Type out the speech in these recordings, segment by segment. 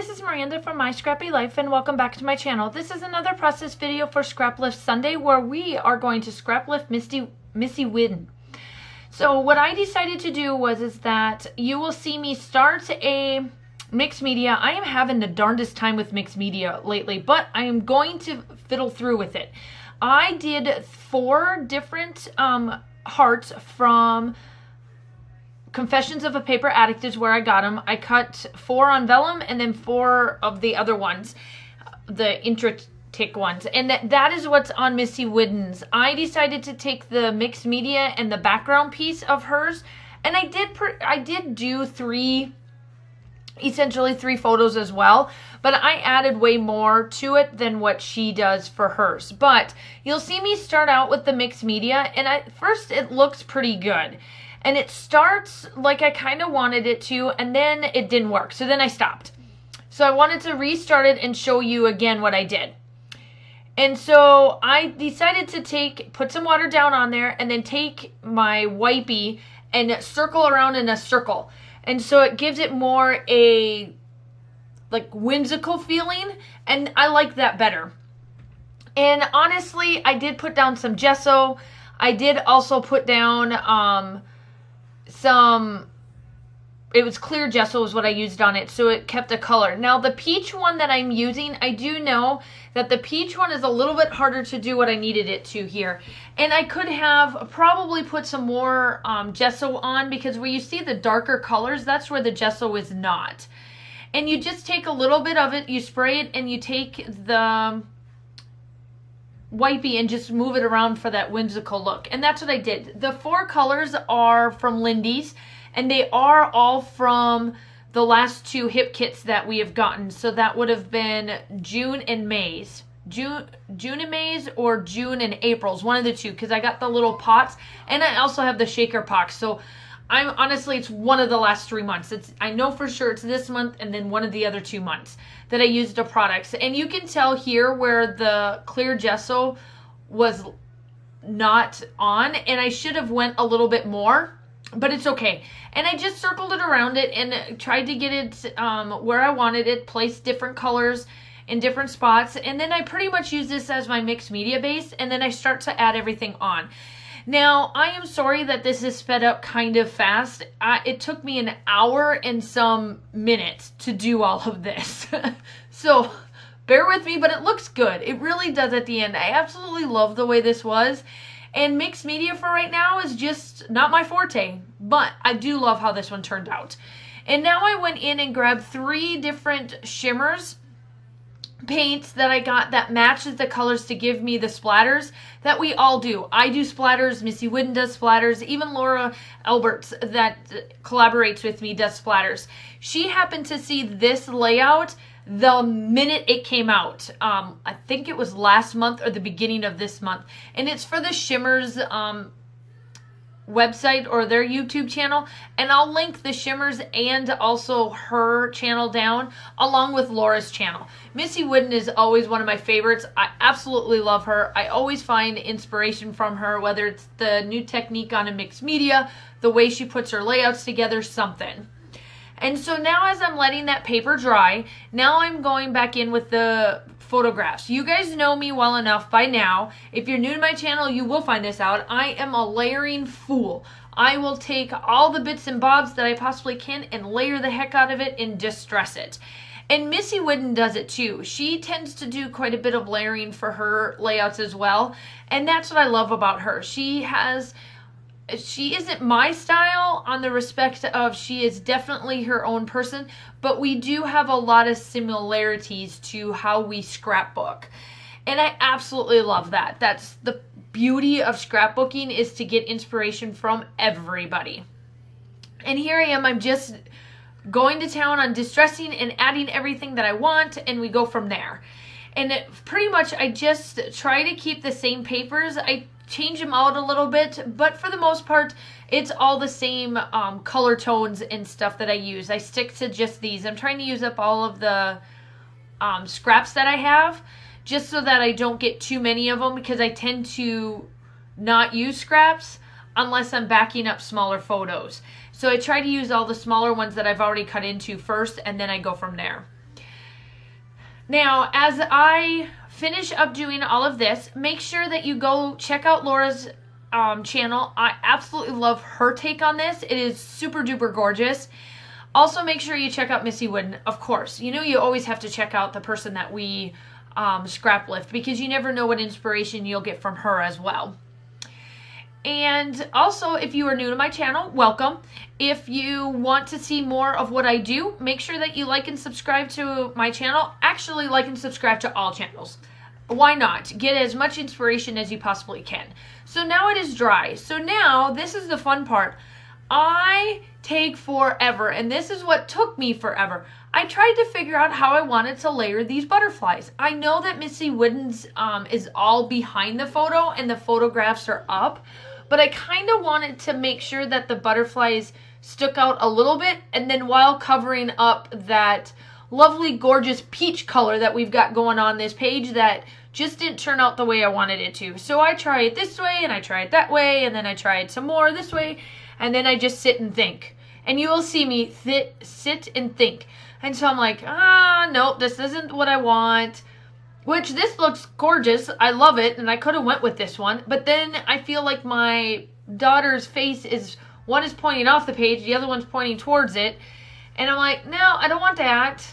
this is Miranda from My Scrappy Life, and welcome back to my channel. This is another process video for Scrap Lift Sunday, where we are going to scrap lift Missy Widden. So what I decided to do is that you will see me start a mixed media. I am having the darndest time with mixed media lately, but I am going to fiddle through with it. I did 4 different hearts from Confessions of a Paper Addict is where I got them. I cut 4 on vellum and then 4 of the other ones, the intricate ones. And that is what's on Missy Widden's. I decided to take the mixed media and the background piece of hers. And I did do essentially 3 photos as well. But I added way more to it than what she does for hers. But you'll see me start out with the mixed media. And at first it looks pretty good. And it starts like I kind of wanted it to, and then it didn't work. So then I stopped. So I wanted to restart it and show you again what I did. And so I decided to put some water down on there and then take my wipey and circle around in a circle. And so it gives it more a like whimsical feeling, and I like that better. And honestly, I did put down some gesso. I did also put down it was clear gesso is what I used on it, so it kept a color. Now the peach one that I'm using, I do know that the peach one is a little bit harder to do what I needed it to here. And I could have probably put some more gesso on, because where you see the darker colors, that's where the gesso is not. And you just take a little bit of it, you spray it, and you take the wipey and just move it around for that whimsical look. And that's what I did. The 4 colors are from Lindy's, and they are all from the last 2 hip kits that we have gotten. So that would have been June and May's. June and May's, or June and April's, one of the 2, because I got the little pots, and I also have the shaker pots. So honestly, it's one of the last 3 months. I know for sure it's this month and then one of the other 2 months that I used the products. And you can tell here where the clear gesso was not on, and I should have went a little bit more, but it's okay. And I just circled it around it and tried to get it where I wanted it, placed different colors in different spots. And then I pretty much use this as my mixed media base, and then I start to add everything on. Now, I am sorry that this is sped up kind of fast. It took me an hour and some minutes to do all of this. So, bear with me, but it looks good. It really does at the end. I absolutely love the way this was. And mixed media for right now is just not my forte. But I do love how this one turned out. And now I went in and grabbed 3 different shimmers paints that I got that matches the colors to give me the splatters that we all do. I do splatters, Missy Widden does splatters, even Laura Alberts that collaborates with me does splatters. She happened to see this layout the minute it came out. I think it was last month or the beginning of this month. And it's for the Shimmers website or their YouTube channel, and I'll link the Shimmers and also her channel down along with Laura's channel. Missy Widden is always one of my favorites. I absolutely love her. I always find inspiration from her, whether it's the new technique on a mixed media, the way she puts her layouts together, something. And so now as I'm letting that paper dry, now I'm going back in with the photographs. You guys know me well enough by now. If you're new to my channel, you will find this out. I am a layering fool. I will take all the bits and bobs that I possibly can and layer the heck out of it and distress it. And Missy Widden does it too. She tends to do quite a bit of layering for her layouts as well. And that's what I love about her. She isn't my style on the respect of she is definitely her own person, but we do have a lot of similarities to how we scrapbook. And I absolutely love that. That's the beauty of scrapbooking, is to get inspiration from everybody. And here I am, I'm just going to town on distressing and adding everything that I want, and we go from there. And pretty much I just try to keep the same papers. I change them out a little bit, but for the most part, it's all the same color tones and stuff that I use. I stick to just these. I'm trying to use up all of the scraps that I have, just so that I don't get too many of them, because I tend to not use scraps unless I'm backing up smaller photos. So I try to use all the smaller ones that I've already cut into first, and then I go from there. Now, as I finish up doing all of this, make sure that you go check out Laura's channel. I absolutely love her take on this. It is super duper gorgeous. Also, make sure you check out Missy Wooden, of course. You know, you always have to check out the person that we scrap lift, because you never know what inspiration you'll get from her as well. And also, if you are new to my channel, welcome. If you want to see more of what I do, make sure that you like and subscribe to my channel. Actually, like and subscribe to all channels. Why not? Get as much inspiration as you possibly can. So now it is dry. So now, this is the fun part. I take forever, and this is what took me forever. I tried to figure out how I wanted to layer these butterflies. I know that Missy Wooden's is all behind the photo and the photographs are up, but I kind of wanted to make sure that the butterflies stuck out a little bit, and then while covering up that lovely, gorgeous peach color that we've got going on this page that just didn't turn out the way I wanted it to. So I try it this way, and I try it that way, and then I try it some more this way, and then I just sit and think. And you will see me sit and think. And so I'm like, nope, this isn't what I want. Which, this looks gorgeous. I love it, and I could have went with this one. But then I feel like my daughter's face is, one is pointing off the page, the other one's pointing towards it. And I'm like, no, I don't want that.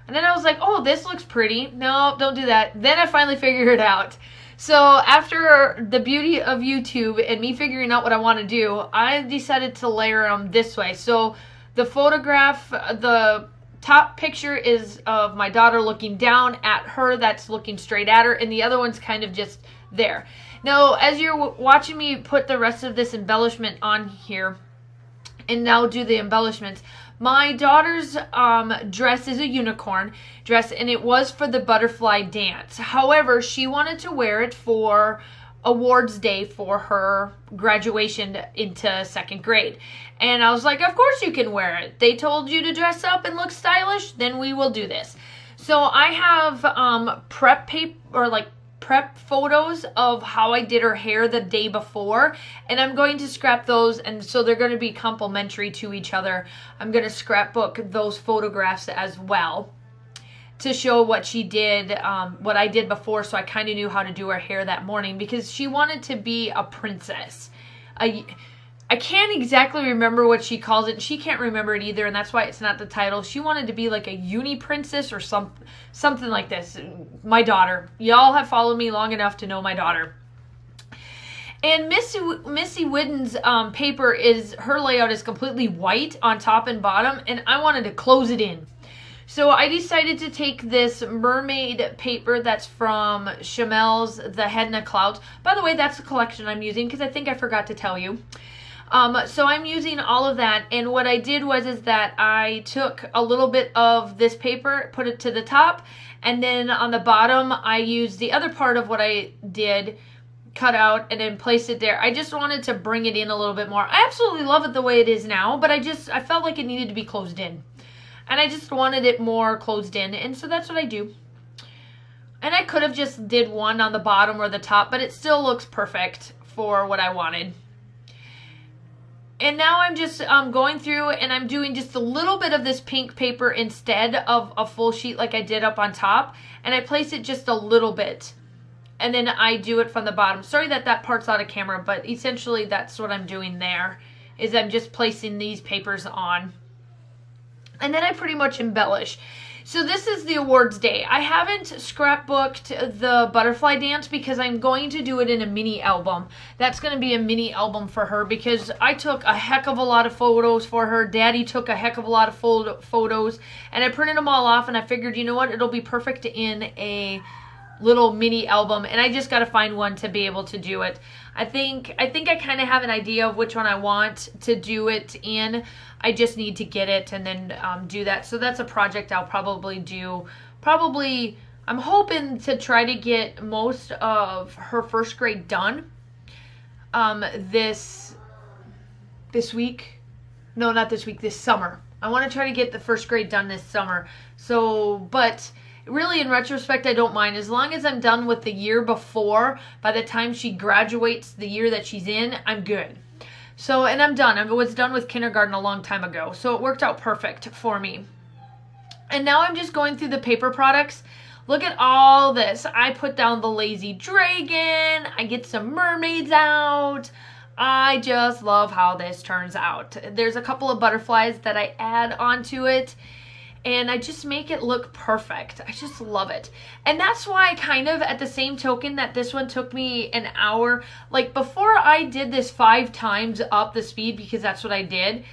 And then I was like, oh, this looks pretty. No, don't do that. Then I finally figured it out. So after the beauty of YouTube and me figuring out what I want to do, I decided to layer them this way. So the photograph, the top picture is of my daughter looking down at her, that's looking straight at her, and the other one's kind of just there. Now, as you're watching me put the rest of this embellishment on here, and now do the embellishments, my daughter's dress is a unicorn dress, and it was for the butterfly dance. However, she wanted to wear it for awards day for her graduation into 2nd grade. And I was like, of course you can wear it. They told you to dress up and look stylish, then we will do this. So I have prep paper, or like prep photos of how I did her hair the day before, and I'm going to scrap those, and so they're going to be complementary to each other. I'm going to scrapbook those photographs as well to show what she did, what I did before, so I kind of knew how to do her hair that morning, because she wanted to be a princess. I can't exactly remember what she calls it. She can't remember it either, and that's why it's not the title. She wanted to be like a uni princess or something like this. My daughter. Y'all have followed me long enough to know my daughter. And Missy Wooden's paper is, her layout is completely white on top and bottom, and I wanted to close it in. So I decided to take this mermaid paper that's from Chamel's The Head in a Cloud. By the way, that's the collection I'm using, because I think I forgot to tell you. So I'm using all of that, and what I did is that I took a little bit of this paper, put it to the top, and then on the bottom I used the other part of what I did, cut out, and then placed it there. I just wanted to bring it in a little bit more. I absolutely love it the way it is now, but I felt like it needed to be closed in. And I just wanted it more closed in, and so that's what I do. And I could have just did one on the bottom or the top, but it still looks perfect for what I wanted. And now I'm just going through, and I'm doing just a little bit of this pink paper instead of a full sheet like I did up on top. And I place it just a little bit. And then I do it from the bottom. Sorry that part's out of camera, but essentially that's what I'm doing there, is I'm just placing these papers on. And then I pretty much embellish. So this is the awards day. I haven't scrapbooked the butterfly dance because I'm going to do it in a mini album. That's going to be a mini album for her, because I took a heck of a lot of photos for her. Daddy took a heck of a lot of photos, and I printed them all off, and I figured, you know what, it'll be perfect in a little mini album, and I just got to find one to be able to do it. I think I kind of have an idea of which one I want to do it in. I just need to get it and then do that. So that's a project I'll probably do. I'm hoping to try to get most of her 1st grade done this week. No, not this week, this summer. I want to try to get the 1st grade done this summer. So, but really, in retrospect, I don't mind. As long as I'm done with the year before, by the time she graduates the year that she's in, I'm good. So, and I'm done. I was done with kindergarten a long time ago. So it worked out perfect for me. And now I'm just going through the paper products. Look at all this. I put down the lazy dragon. I get some mermaids out. I just love how this turns out. There's a couple of butterflies that I add onto it, and I just make it look perfect. I just love it. And that's why kind of at the same token that this one took me an hour. Like before I did this 5 times up the speed, because that's what I did,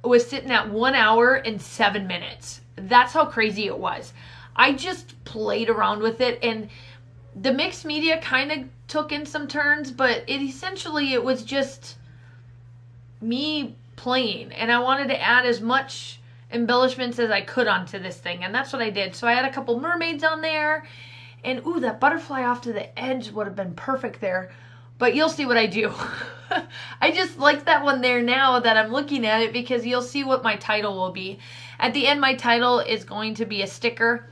was sitting at 1 hour and 7 minutes. That's how crazy it was. I just played around with it, and the mixed media kind of took in some turns, but it was just me playing, and I wanted to add as much embellishments as I could onto this thing, and that's what I did. So I had a couple mermaids on there, and ooh, that butterfly off to the edge would have been perfect there, but you'll see what I do. I just like that one there now that I'm looking at it, because you'll see what my title will be. At the end, my title is going to be a sticker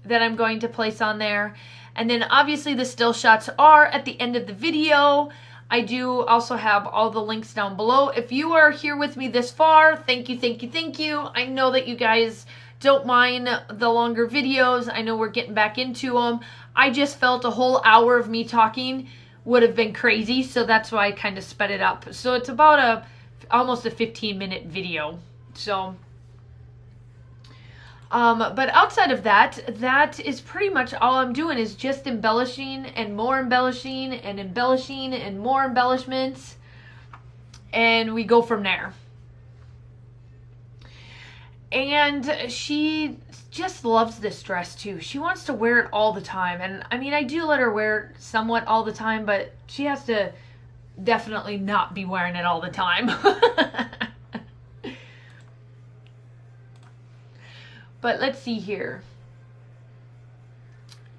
that I'm going to place on there. And then obviously the still shots are at the end of the video. I do also have all the links down below. If you are here with me this far, thank you, thank you, thank you. I know that you guys don't mind the longer videos. I know we're getting back into them. I just felt a whole hour of me talking would have been crazy, so that's why I kind of sped it up. So it's about almost a 15-minute video. So but outside of that is pretty much all I'm doing, is just embellishing and more embellishing and embellishing and more embellishments, and we go from there. And she just loves this dress too. She wants to wear it all the time, and I mean, I do let her wear it somewhat all the time, but she has to definitely not be wearing it all the time. But let's see here.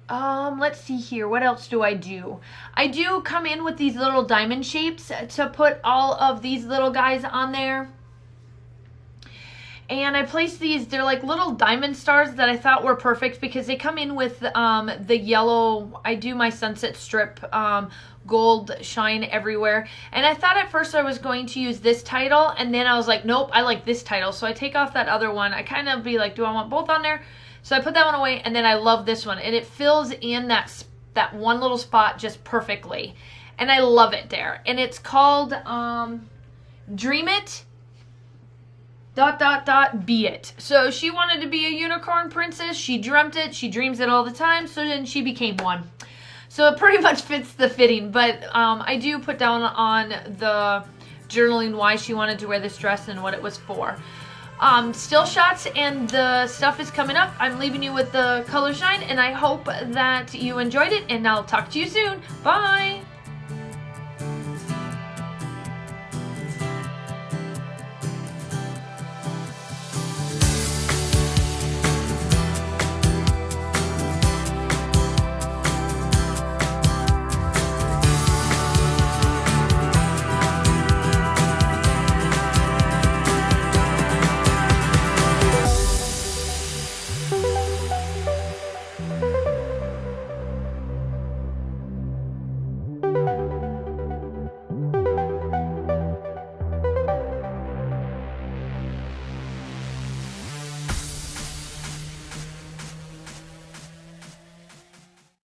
Let's see here. What else do I do? I do come in with these little diamond shapes to put all of these little guys on there. And I place these, they're like little diamond stars that I thought were perfect because they come in with the yellow. I do my sunset strip gold shine everywhere. And I thought at first I was going to use this title, and then I was like, nope, I like this title. So I take off that other one. I kind of be like, do I want both on there? So I put that one away, and then I love this one. And it fills in that one little spot just perfectly. And I love it there. And it's called Dream It, ... be it. So she wanted to be a unicorn princess. She dreamt it. She dreams it all the time. So then she became one. So it pretty much fits the fitting. But I do put down on the journaling why she wanted to wear this dress and what it was for. Still shots and the stuff is coming up. I'm leaving you with the color shine, and I hope that you enjoyed it, and I'll talk to you soon. Bye!